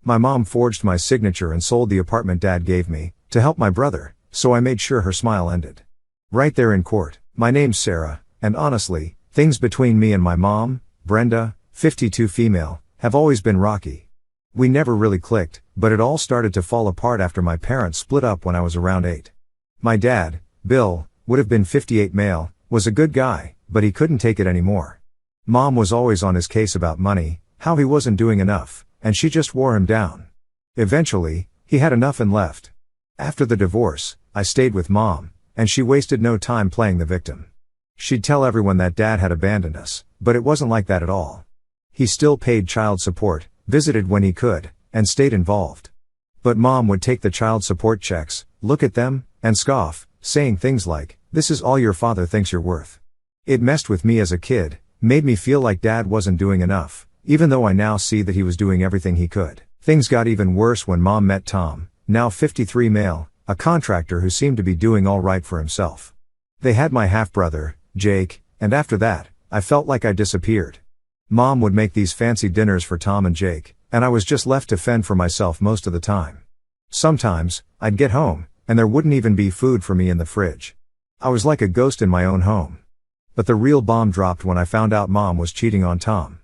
My mom forged my signature and sold the apartment Dad gave me, to help my brother, so I made sure her smile ended. Right there in court. My name's Sarah, and honestly, things between me and my mom, Brenda, 52 female, have always been rocky. We never really clicked, but it all started to fall apart after my parents split up when I was around 8. My dad, Bill, would have been 58 male, was a good guy, but he couldn't take it anymore. Mom was always on his case about money, how he wasn't doing enough, and she just wore him down. Eventually, he had enough and left. After the divorce, I stayed with Mom, and she wasted no time playing the victim. She'd tell everyone that Dad had abandoned us, but it wasn't like that at all. He still paid child support, visited when he could, and stayed involved. But Mom would take the child support checks, look at them, and scoff, saying things like, "This is all your father thinks you're worth." It messed with me as a kid, made me feel like Dad wasn't doing enough, even though I now see that he was doing everything he could. Things got even worse when Mom met Tom, now 53 male, a contractor who seemed to be doing all right for himself. They had my half-brother, Jake, and after that, I felt like I disappeared. Mom would make these fancy dinners for Tom and Jake, and I was just left to fend for myself most of the time. Sometimes, I'd get home, and there wouldn't even be food for me in the fridge. I was like a ghost in my own home. But the real bomb dropped when I found out Mom was cheating on Tom.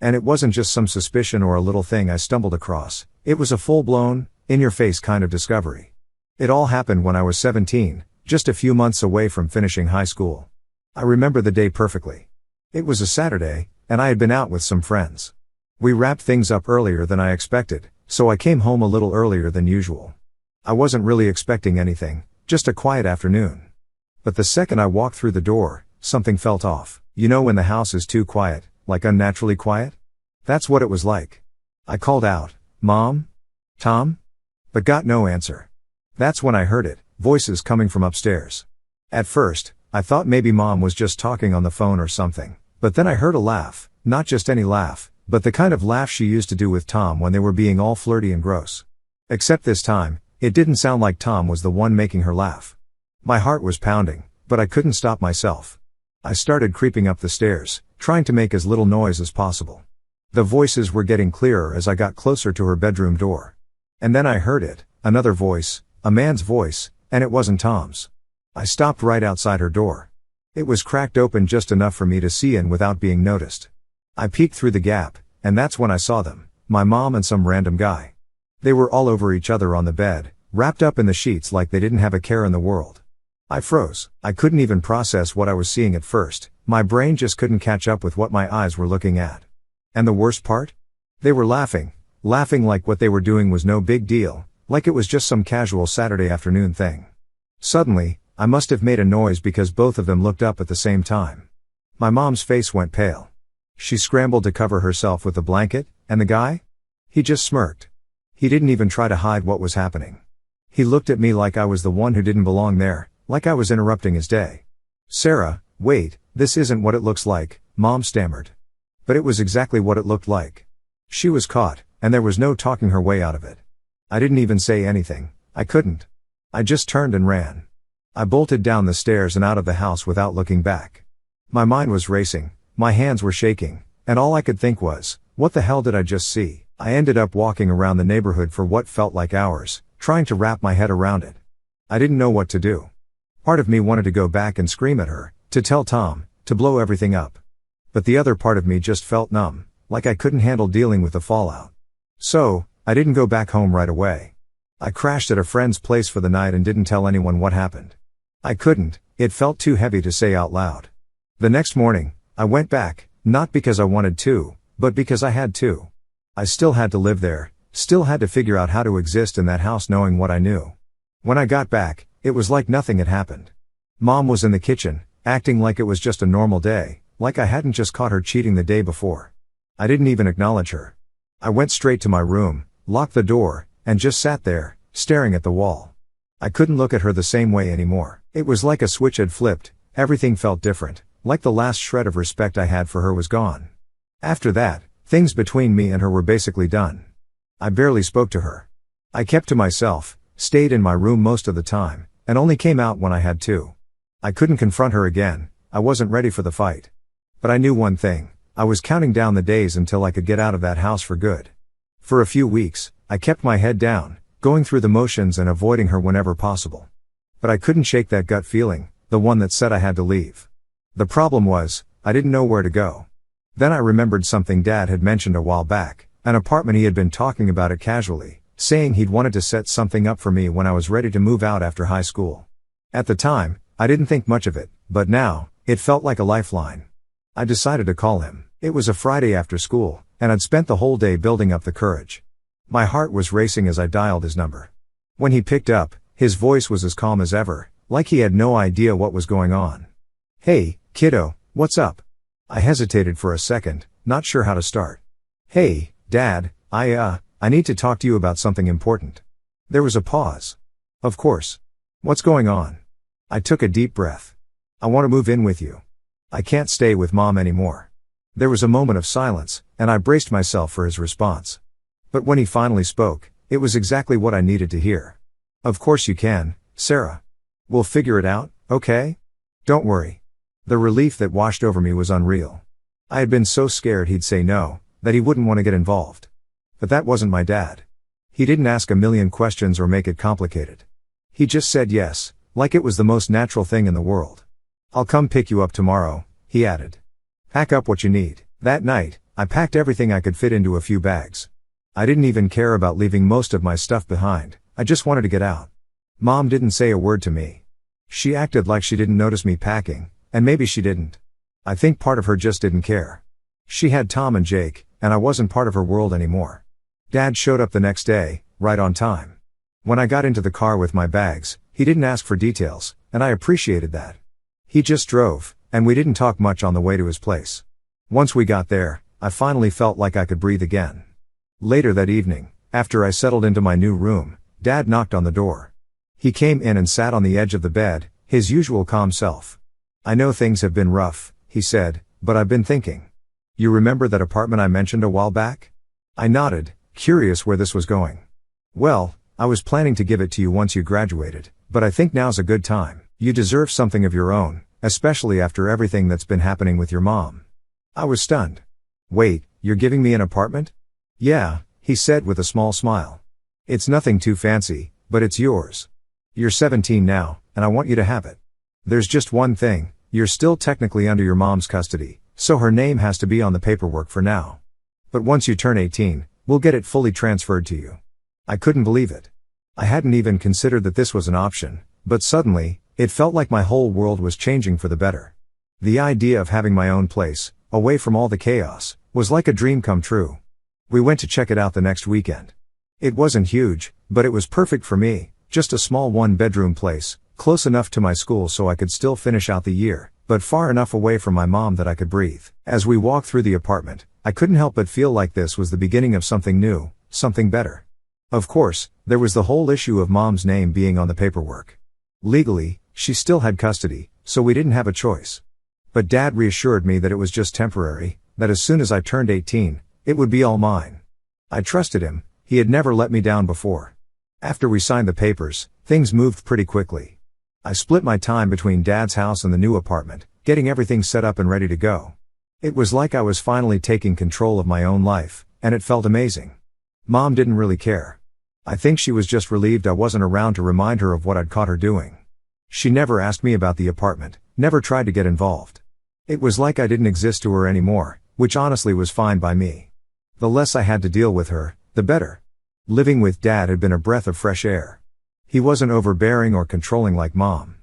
And it wasn't just some suspicion or a little thing I stumbled across, it was a full-blown, in-your-face kind of discovery. It all happened when I was 17, just a few months away from finishing high school. I remember the day perfectly. It was a Saturday, and I had been out with some friends. We wrapped things up earlier than I expected, so I came home a little earlier than usual. I wasn't really expecting anything, just a quiet afternoon. But the second I walked through the door, something felt off. You know when the house is too quiet, like unnaturally quiet? That's what it was like. I called out, "Mom? Tom?" But got no answer. That's when I heard it, voices coming from upstairs. At first, I thought maybe Mom was just talking on the phone or something, but then I heard a laugh, not just any laugh, but the kind of laugh she used to do with Tom when they were being all flirty and gross. Except this time, it didn't sound like Tom was the one making her laugh. My heart was pounding, but I couldn't stop myself. I started creeping up the stairs, trying to make as little noise as possible. The voices were getting clearer as I got closer to her bedroom door. And then I heard it, another voice, a man's voice, and it wasn't Tom's. I stopped right outside her door. It was cracked open just enough for me to see in without being noticed. I peeked through the gap, and that's when I saw them, my mom and some random guy. They were all over each other on the bed, wrapped up in the sheets like they didn't have a care in the world. I froze. I couldn't even process what I was seeing at first. My brain just couldn't catch up with what my eyes were looking at. And the worst part? They were laughing like what they were doing was no big deal, like it was just some casual Saturday afternoon thing. Suddenly, I must have made a noise because both of them looked up at the same time. My mom's face went pale. She scrambled to cover herself with the blanket, and the guy? He just smirked. He didn't even try to hide what was happening. He looked at me like I was the one who didn't belong there, like I was interrupting his day. "Sarah, wait, this isn't what it looks like," Mom stammered. But it was exactly what it looked like. She was caught, and there was no talking her way out of it. I didn't even say anything. I couldn't. I just turned and ran. I bolted down the stairs and out of the house without looking back. My mind was racing, my hands were shaking, and all I could think was, what the hell did I just see? I ended up walking around the neighborhood for what felt like hours, trying to wrap my head around it. I didn't know what to do. Part of me wanted to go back and scream at her, to tell Tom, to blow everything up. But the other part of me just felt numb, like I couldn't handle dealing with the fallout. So, I didn't go back home right away. I crashed at a friend's place for the night and didn't tell anyone what happened. I couldn't, it felt too heavy to say out loud. The next morning, I went back, not because I wanted to, but because I had to. I still had to live there, still had to figure out how to exist in that house knowing what I knew. When I got back, it was like nothing had happened. Mom was in the kitchen, acting like it was just a normal day, like I hadn't just caught her cheating the day before. I didn't even acknowledge her. I went straight to my room, locked the door, and just sat there, staring at the wall. I couldn't look at her the same way anymore. It was like a switch had flipped, everything felt different, like the last shred of respect I had for her was gone. After that, things between me and her were basically done. I barely spoke to her. I kept to myself, stayed in my room most of the time, and only came out when I had to. I couldn't confront her again, I wasn't ready for the fight. But I knew one thing, I was counting down the days until I could get out of that house for good. For a few weeks, I kept my head down, going through the motions and avoiding her whenever possible. But I couldn't shake that gut feeling, the one that said I had to leave. The problem was, I didn't know where to go. Then I remembered something Dad had mentioned a while back, an apartment. He had been talking about it casually, saying he'd wanted to set something up for me when I was ready to move out after high school. At the time, I didn't think much of it, but now, it felt like a lifeline. I decided to call him. It was a Friday after school, and I'd spent the whole day building up the courage. My heart was racing as I dialed his number. When he picked up, his voice was as calm as ever, like he had no idea what was going on. "Hey, kiddo, what's up?" I hesitated for a second, not sure how to start. "Hey, Dad, I need to talk to you about something important." There was a pause. "Of course. What's going on?" I took a deep breath. "I want to move in with you. I can't stay with Mom anymore." There was a moment of silence, and I braced myself for his response. But when he finally spoke, it was exactly what I needed to hear. "Of course you can, Sarah. We'll figure it out, okay? Don't worry." The relief that washed over me was unreal. I had been so scared he'd say no, that he wouldn't want to get involved. But that wasn't my dad. He didn't ask a million questions or make it complicated. He just said yes, like it was the most natural thing in the world. "I'll come pick you up tomorrow," he added. "Pack up what you need." That night, I packed everything I could fit into a few bags. I didn't even care about leaving most of my stuff behind, I just wanted to get out. Mom didn't say a word to me. She acted like she didn't notice me packing, and maybe she didn't. I think part of her just didn't care. She had Tom and Jake, and I wasn't part of her world anymore. Dad showed up the next day, right on time. When I got into the car with my bags, he didn't ask for details, and I appreciated that. He just drove, and we didn't talk much on the way to his place. Once we got there, I finally felt like I could breathe again. Later that evening, after I settled into my new room, Dad knocked on the door. He came in and sat on the edge of the bed, his usual calm self. "I know things have been rough," he said, "but I've been thinking. You remember that apartment I mentioned a while back?" I nodded, curious where this was going. "Well, I was planning to give it to you once you graduated, but I think now's a good time. You deserve something of your own, especially after everything that's been happening with your mom." I was stunned. "Wait, you're giving me an apartment?" "Yeah," he said with a small smile. "It's nothing too fancy, but it's yours. You're 17 now, and I want you to have it. There's just one thing, you're still technically under your mom's custody, so her name has to be on the paperwork for now. But once you turn 18, we'll get it fully transferred to you." I couldn't believe it. I hadn't even considered that this was an option, but suddenly, it felt like my whole world was changing for the better. The idea of having my own place, away from all the chaos, was like a dream come true. We went to check it out the next weekend. It wasn't huge, but it was perfect for me, just a small one-bedroom place, close enough to my school so I could still finish out the year, but far enough away from my mom that I could breathe. As we walked through the apartment, I couldn't help but feel like this was the beginning of something new, something better. Of course, there was the whole issue of Mom's name being on the paperwork. Legally, she still had custody, so we didn't have a choice. But Dad reassured me that it was just temporary, that as soon as I turned 18, it would be all mine. I trusted him, he had never let me down before. After we signed the papers, things moved pretty quickly. I split my time between Dad's house and the new apartment, getting everything set up and ready to go. It was like I was finally taking control of my own life, and it felt amazing. Mom didn't really care. I think she was just relieved I wasn't around to remind her of what I'd caught her doing. She never asked me about the apartment, never tried to get involved. It was like I didn't exist to her anymore, which honestly was fine by me. The less I had to deal with her, the better. Living with Dad had been a breath of fresh air. He wasn't overbearing or controlling like Mom.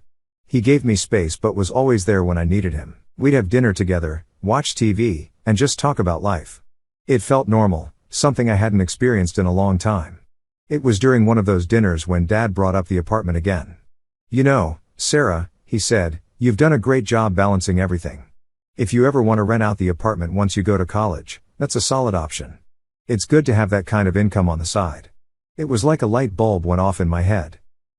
He gave me space but was always there when I needed him. We'd have dinner together, watch TV, and just talk about life. It felt normal, something I hadn't experienced in a long time. It was during one of those dinners when Dad brought up the apartment again. "You know, Sarah," he said, "you've done a great job balancing everything. If you ever want to rent out the apartment once you go to college, that's a solid option. It's good to have that kind of income on the side." It was like a light bulb went off in my head.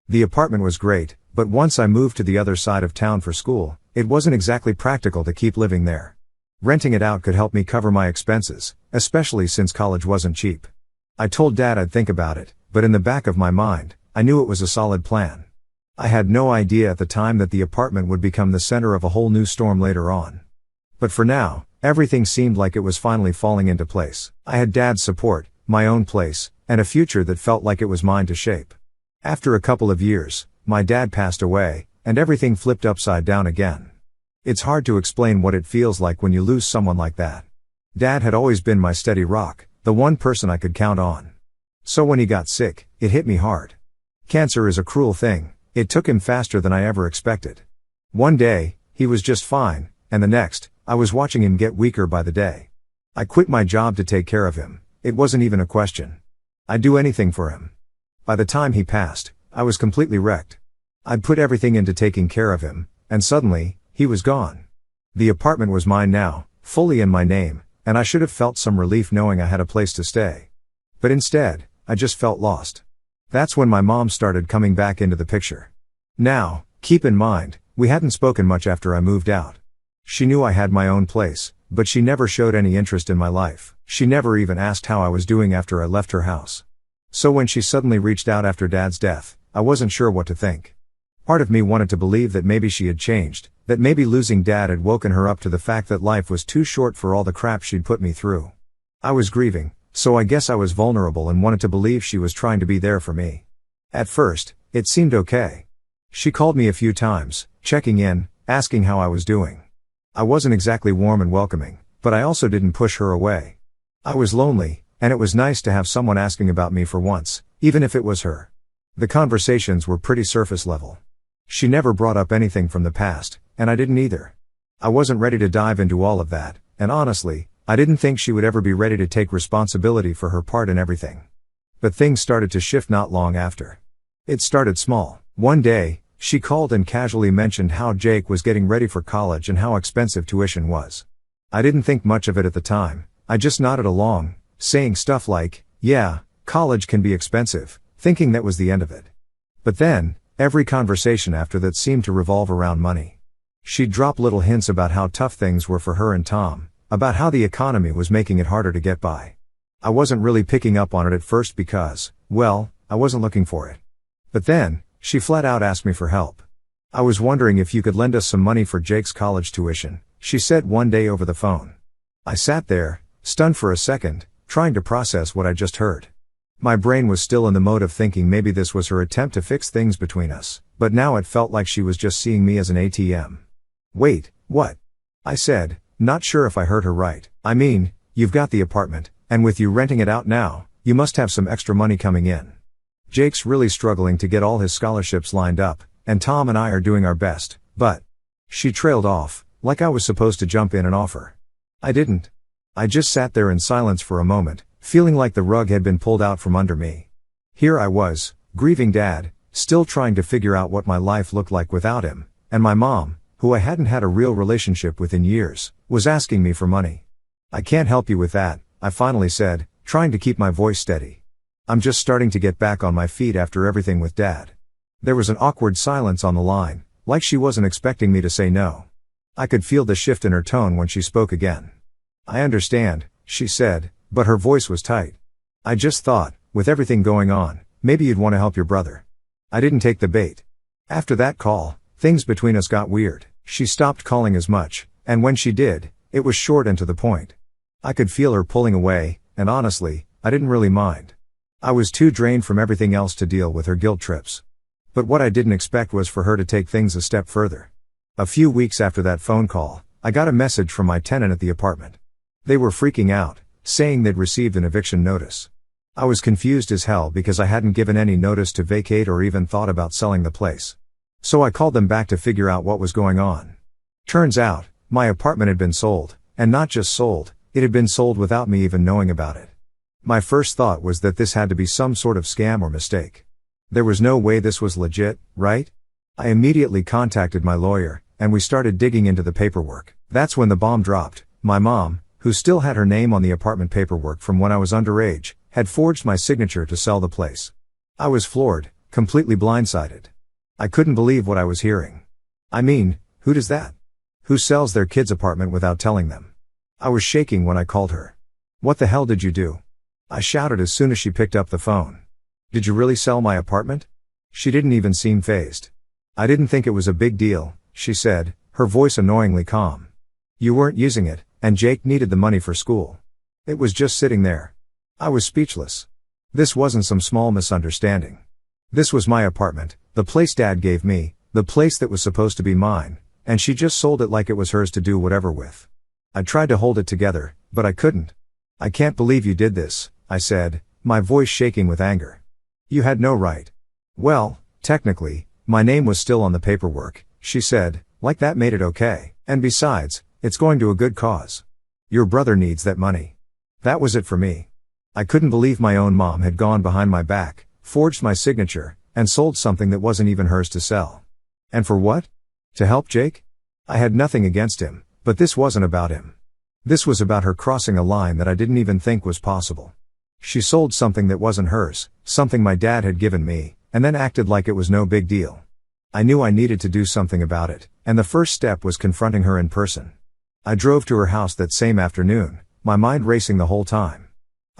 The apartment was great, but once I moved to the other side of town for school, it wasn't exactly practical to keep living there. Renting it out could help me cover my expenses, especially since college wasn't cheap. I told Dad I'd think about it, but in the back of my mind, I knew it was a solid plan. I had no idea at the time that the apartment would become the center of a whole new storm later on. But for now, everything seemed like it was finally falling into place. I had Dad's support, my own place, and a future that felt like it was mine to shape. After a couple of years, my dad passed away, and everything flipped upside down again. It's hard to explain what it feels like when you lose someone like that. Dad had always been my steady rock, the one person I could count on. So when he got sick, it hit me hard. Cancer is a cruel thing, it took him faster than I ever expected. One day, he was just fine, and the next, I was watching him get weaker by the day. I quit my job to take care of him, it wasn't even a question. I'd do anything for him. By the time he passed, I was completely wrecked. I'd put everything into taking care of him, and suddenly, he was gone. The apartment was mine now, fully in my name, and I should have felt some relief knowing I had a place to stay. But instead, I just felt lost. That's when my mom started coming back into the picture. Now, keep in mind, we hadn't spoken much after I moved out. She knew I had my own place, but she never showed any interest in my life. She never even asked how I was doing after I left her house. So when she suddenly reached out after Dad's death, I wasn't sure what to think. Part of me wanted to believe that maybe she had changed, that maybe losing Dad had woken her up to the fact that life was too short for all the crap she'd put me through. I was grieving, so I guess I was vulnerable and wanted to believe she was trying to be there for me. At first, it seemed okay. She called me a few times, checking in, asking how I was doing. I wasn't exactly warm and welcoming, but I also didn't push her away. I was lonely, and it was nice to have someone asking about me for once, even if it was her. The conversations were pretty surface level. She never brought up anything from the past, and I didn't either. I wasn't ready to dive into all of that, and honestly, I didn't think she would ever be ready to take responsibility for her part in everything. But things started to shift not long after. It started small. One day, she called and casually mentioned how Jake was getting ready for college and how expensive tuition was. I didn't think much of it at the time, I just nodded along, saying stuff like, yeah, college can be expensive, thinking that was the end of it. But then, every conversation after that seemed to revolve around money. She'd drop little hints about how tough things were for her and Tom, about how the economy was making it harder to get by. I wasn't really picking up on it at first because, well, I wasn't looking for it. But then, she flat out asked me for help. I was wondering if you could lend us some money for Jake's college tuition, she said one day over the phone. I sat there, stunned for a second, trying to process what I just heard. My brain was still in the mode of thinking maybe this was her attempt to fix things between us, but now it felt like she was just seeing me as an ATM. Wait, what? I said, not sure if I heard her right. I mean, you've got the apartment, and with you renting it out now, you must have some extra money coming in. Jake's really struggling to get all his scholarships lined up, and Tom and I are doing our best, but... She trailed off, like I was supposed to jump in and offer. I didn't. I just sat there in silence for a moment, feeling like the rug had been pulled out from under me. Here I was, grieving Dad, still trying to figure out what my life looked like without him, and my mom, who I hadn't had a real relationship with in years, was asking me for money. I can't help you with that, I finally said, trying to keep my voice steady. I'm just starting to get back on my feet after everything with Dad. There was an awkward silence on the line, like she wasn't expecting me to say no. I could feel the shift in her tone when she spoke again. I understand, she said, but her voice was tight. I just thought, with everything going on, maybe you'd want to help your brother. I didn't take the bait. After that call, things between us got weird. She stopped calling as much, and when she did, it was short and to the point. I could feel her pulling away, and honestly, I didn't really mind. I was too drained from everything else to deal with her guilt trips. But what I didn't expect was for her to take things a step further. A few weeks after that phone call, I got a message from my tenant at the apartment. They were freaking out, saying they'd received an eviction notice. I was confused as hell because I hadn't given any notice to vacate or even thought about selling the place. So I called them back to figure out what was going on. Turns out, my apartment had been sold, and not just sold, it had been sold without me even knowing about it. My first thought was that this had to be some sort of scam or mistake. There was no way this was legit, right? I immediately contacted my lawyer, and we started digging into the paperwork. That's when the bomb dropped. My mom, who still had her name on the apartment paperwork from when I was underage, had forged my signature to sell the place. I was floored, completely blindsided. I couldn't believe what I was hearing. I mean, who does that? Who sells their kid's apartment without telling them? I was shaking when I called her. What the hell did you do? I shouted as soon as she picked up the phone. Did you really sell my apartment? She didn't even seem fazed. I didn't think it was a big deal, she said, her voice annoyingly calm. You weren't using it, and Jake needed the money for school. It was just sitting there. I was speechless. This wasn't some small misunderstanding. This was my apartment, the place Dad gave me, the place that was supposed to be mine, and she just sold it like it was hers to do whatever with. I tried to hold it together, but I couldn't. I can't believe you did this, I said, my voice shaking with anger. You had no right. Well, technically, my name was still on the paperwork, she said, like that made it okay, and besides, it's going to a good cause. Your brother needs that money. That was it for me. I couldn't believe my own mom had gone behind my back, forged my signature, and sold something that wasn't even hers to sell. And for what? To help Jake? I had nothing against him, but this wasn't about him. This was about her crossing a line that I didn't even think was possible. She sold something that wasn't hers, something my dad had given me, and then acted like it was no big deal. I knew I needed to do something about it, and the first step was confronting her in person. I drove to her house that same afternoon, my mind racing the whole time.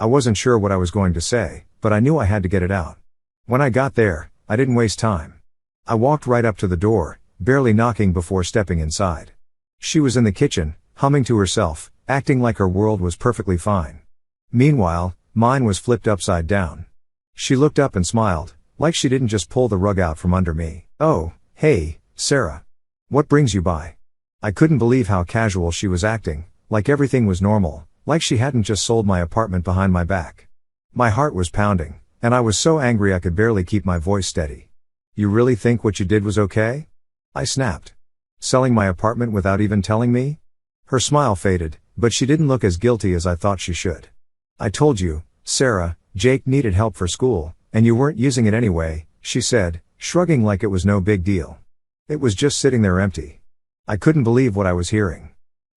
I wasn't sure what I was going to say, but I knew I had to get it out. When I got there, I didn't waste time. I walked right up to the door, barely knocking before stepping inside. She was in the kitchen, humming to herself, acting like her world was perfectly fine. Meanwhile, mine was flipped upside down. She looked up and smiled, like she didn't just pull the rug out from under me. Oh, hey, Sarah. What brings you by? I couldn't believe how casual she was acting, like everything was normal, like she hadn't just sold my apartment behind my back. My heart was pounding, and I was so angry I could barely keep my voice steady. You really think what you did was okay? I snapped. Selling my apartment without even telling me? Her smile faded, but she didn't look as guilty as I thought she should. I told you, Sarah, Jake needed help for school, and you weren't using it anyway, she said, shrugging like it was no big deal. It was just sitting there empty. I couldn't believe what I was hearing.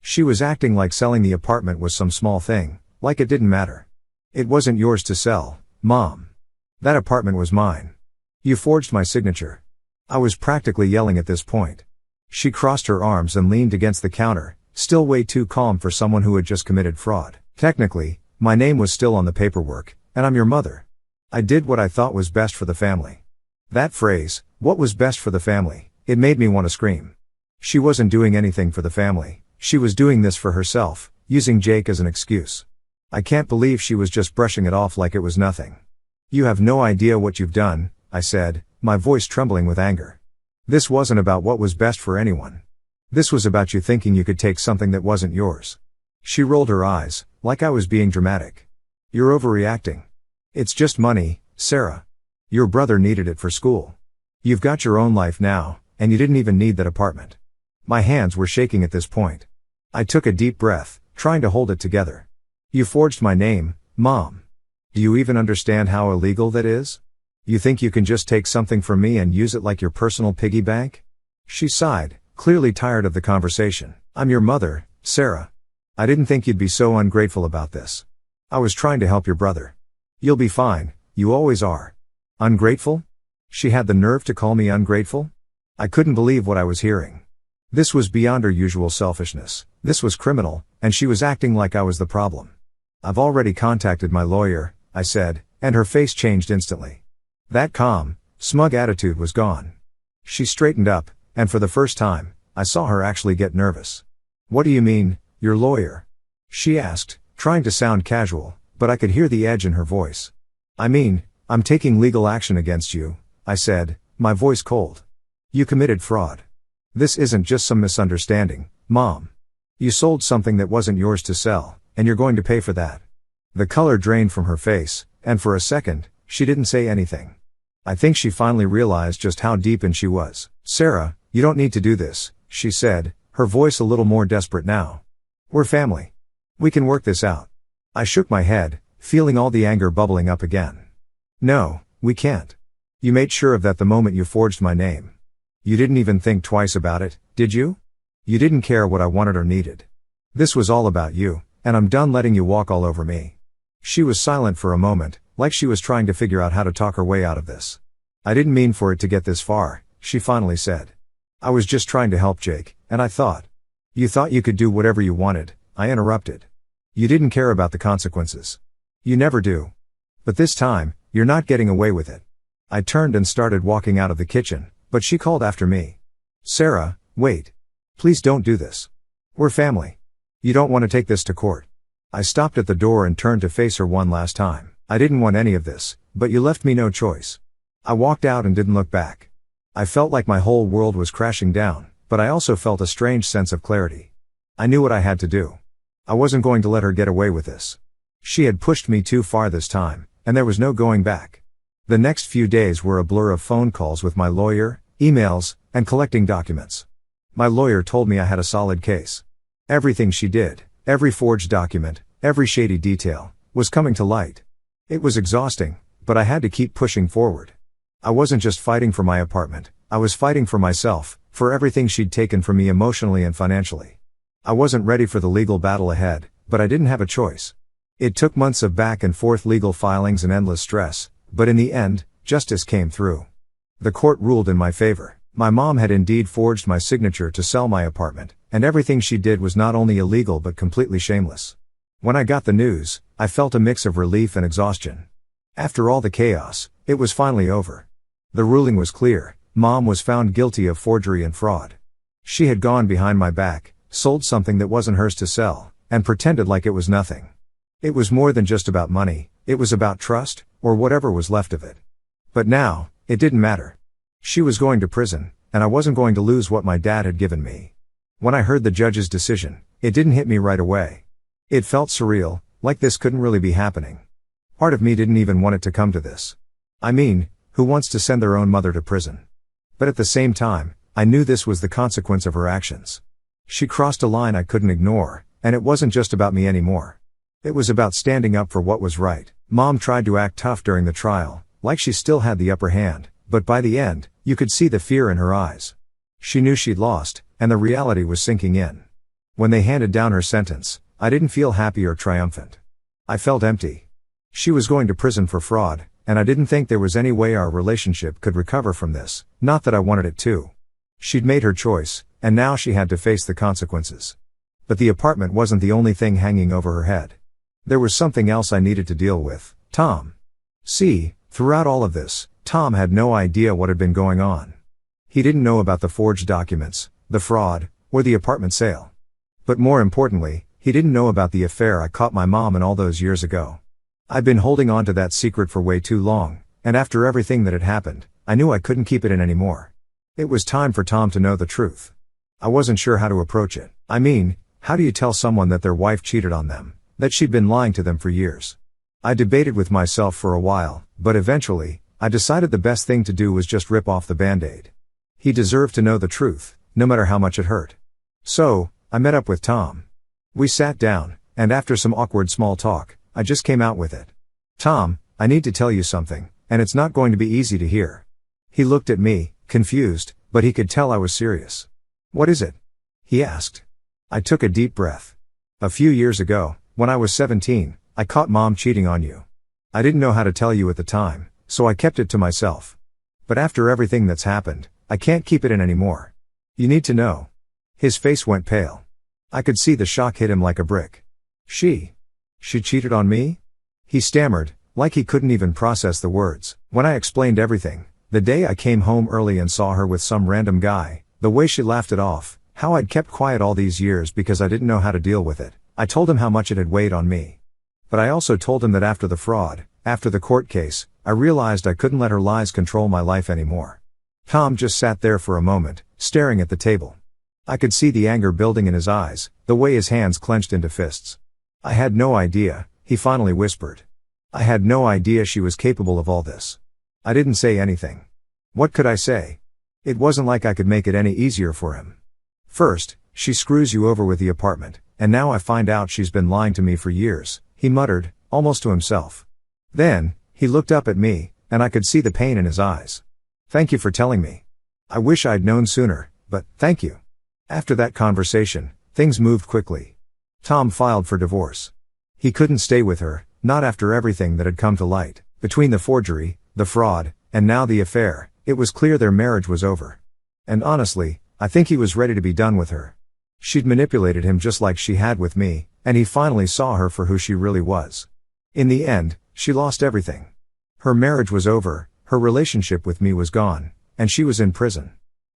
She was acting like selling the apartment was some small thing, like it didn't matter. It wasn't yours to sell, Mom. That apartment was mine. You forged my signature. I was practically yelling at this point. She crossed her arms and leaned against the counter, still way too calm for someone who had just committed fraud. Technically, my name was still on the paperwork, and I'm your mother. I did what I thought was best for the family. That phrase, what was best for the family, it made me want to scream. She wasn't doing anything for the family. She was doing this for herself, using Jake as an excuse. I can't believe she was just brushing it off like it was nothing. You have no idea what you've done, I said, my voice trembling with anger. This wasn't about what was best for anyone. This was about you thinking you could take something that wasn't yours. She rolled her eyes, like I was being dramatic. You're overreacting. It's just money, Sarah. Your brother needed it for school. You've got your own life now, and you didn't even need that apartment. My hands were shaking at this point. I took a deep breath, trying to hold it together. You forged my name, Mom. Do you even understand how illegal that is? You think you can just take something from me and use it like your personal piggy bank? She sighed, clearly tired of the conversation. I'm your mother, Sarah. I didn't think you'd be so ungrateful about this. I was trying to help your brother. You'll be fine, you always are. Ungrateful? She had the nerve to call me ungrateful? I couldn't believe what I was hearing. This was beyond her usual selfishness. This was criminal, and she was acting like I was the problem. I've already contacted my lawyer, I said, and her face changed instantly. That calm, smug attitude was gone. She straightened up, and for the first time, I saw her actually get nervous. What do you mean, your lawyer? She asked, trying to sound casual, but I could hear the edge in her voice. I mean, I'm taking legal action against you, I said, my voice cold. You committed fraud. This isn't just some misunderstanding, Mom. You sold something that wasn't yours to sell, and you're going to pay for that. The color drained from her face, and for a second, she didn't say anything. I think she finally realized just how deep in she was. Sarah, you don't need to do this, she said, her voice a little more desperate now. We're family. We can work this out. I shook my head, feeling all the anger bubbling up again. No, we can't. You made sure of that the moment you forged my name. You didn't even think twice about it, did you? You didn't care what I wanted or needed. This was all about you, and I'm done letting you walk all over me. She was silent for a moment, like she was trying to figure out how to talk her way out of this. I didn't mean for it to get this far, she finally said. I was just trying to help Jake, and I thought. You thought you could do whatever you wanted, I interrupted. You didn't care about the consequences. You never do. But this time, you're not getting away with it. I turned and started walking out of the kitchen, but she called after me. Sarah, wait. Please don't do this. We're family. You don't want to take this to court. I stopped at the door and turned to face her one last time. I didn't want any of this, but you left me no choice. I walked out and didn't look back. I felt like my whole world was crashing down, but I also felt a strange sense of clarity. I knew what I had to do. I wasn't going to let her get away with this. She had pushed me too far this time, and there was no going back. The next few days were a blur of phone calls with my lawyer, emails, and collecting documents. My lawyer told me I had a solid case. Everything she did, every forged document, every shady detail, was coming to light. It was exhausting, but I had to keep pushing forward. I wasn't just fighting for my apartment, I was fighting for myself, for everything she'd taken from me emotionally and financially. I wasn't ready for the legal battle ahead, but I didn't have a choice. It took months of back and forth legal filings and endless stress, but in the end, justice came through. The court ruled in my favor. My mom had indeed forged my signature to sell my apartment, and everything she did was not only illegal but completely shameless. When I got the news, I felt a mix of relief and exhaustion. After all the chaos, it was finally over. The ruling was clear. Mom was found guilty of forgery and fraud. She had gone behind my back, sold something that wasn't hers to sell, and pretended like it was nothing. It was more than just about money, it was about trust, or whatever was left of it. But now, it didn't matter. She was going to prison, and I wasn't going to lose what my dad had given me. When I heard the judge's decision, it didn't hit me right away. It felt surreal, like this couldn't really be happening. Part of me didn't even want it to come to this. I mean, who wants to send their own mother to prison? But at the same time, I knew this was the consequence of her actions. She crossed a line I couldn't ignore, and it wasn't just about me anymore. It was about standing up for what was right. Mom tried to act tough during the trial, like she still had the upper hand, but by the end, you could see the fear in her eyes. She knew she'd lost, and the reality was sinking in. When they handed down her sentence, I didn't feel happy or triumphant. I felt empty. She was going to prison for fraud, and I didn't think there was any way our relationship could recover from this, not that I wanted it to. She'd made her choice, and now she had to face the consequences. But the apartment wasn't the only thing hanging over her head. There was something else I needed to deal with, Tom. See, throughout all of this, Tom had no idea what had been going on. He didn't know about the forged documents, the fraud, or the apartment sale. But more importantly, he didn't know about the affair I caught my mom in all those years ago. I'd been holding on to that secret for way too long, and after everything that had happened, I knew I couldn't keep it in anymore. It was time for Tom to know the truth. I wasn't sure how to approach it. I mean, how do you tell someone that their wife cheated on them, that she'd been lying to them for years? I debated with myself for a while, but eventually, I decided the best thing to do was just rip off the Band-Aid. He deserved to know the truth, no matter how much it hurt. So, I met up with Tom. We sat down, and after some awkward small talk, I just came out with it. Tom, I need to tell you something, and it's not going to be easy to hear. He looked at me, confused, but he could tell I was serious. What is it? He asked. I took a deep breath. A few years ago, when I was 17, I caught Mom cheating on you. I didn't know how to tell you at the time, so I kept it to myself. But after everything that's happened, I can't keep it in anymore. You need to know. His face went pale. I could see the shock hit him like a brick. She cheated on me? He stammered, like he couldn't even process the words. When I explained everything, the day I came home early and saw her with some random guy, the way she laughed it off, how I'd kept quiet all these years because I didn't know how to deal with it, I told him how much it had weighed on me. But I also told him that after the fraud, after the court case, I realized I couldn't let her lies control my life anymore. Tom just sat there for a moment, staring at the table. I could see the anger building in his eyes, the way his hands clenched into fists. I had no idea, he finally whispered. I had no idea she was capable of all this. I didn't say anything. What could I say? It wasn't like I could make it any easier for him. First, she screws you over with the apartment, and now I find out she's been lying to me for years, he muttered, almost to himself. Then, he looked up at me, and I could see the pain in his eyes. Thank you for telling me. I wish I'd known sooner, but thank you. After that conversation, things moved quickly. Tom filed for divorce. He couldn't stay with her, not after everything that had come to light. Between the forgery, the fraud, and now the affair, it was clear their marriage was over. And honestly, I think he was ready to be done with her. She'd manipulated him just like she had with me, and he finally saw her for who she really was. In the end, she lost everything. Her marriage was over, her relationship with me was gone, and she was in prison.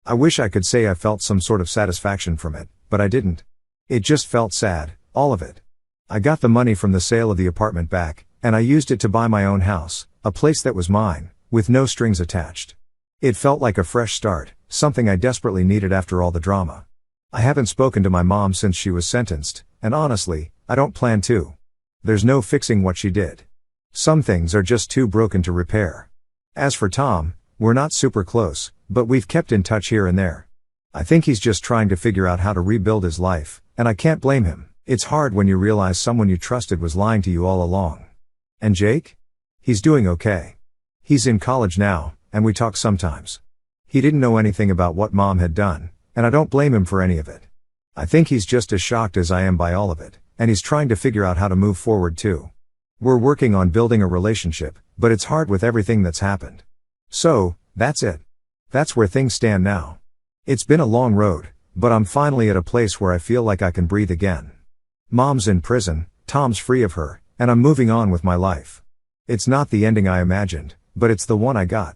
I wish I could say I felt some sort of satisfaction from it, but I didn't. It just felt sad, all of it. I got the money from the sale of the apartment back, and I used it to buy my own house, a place that was mine, with no strings attached. It felt like a fresh start, something I desperately needed after all the drama. I haven't spoken to my mom since she was sentenced, and honestly, I don't plan to. There's no fixing what she did. Some things are just too broken to repair. As for Tom, we're not super close, but we've kept in touch here and there. I think he's just trying to figure out how to rebuild his life, and I can't blame him. It's hard when you realize someone you trusted was lying to you all along. And Jake? He's doing okay. He's in college now, and we talk sometimes. He didn't know anything about what Mom had done, and I don't blame him for any of it. I think he's just as shocked as I am by all of it, and he's trying to figure out how to move forward too. We're working on building a relationship, but it's hard with everything that's happened. So, that's it. That's where things stand now. It's been a long road, but I'm finally at a place where I feel like I can breathe again. Mom's in prison, Tom's free of her, and I'm moving on with my life. It's not the ending I imagined, but it's the one I got.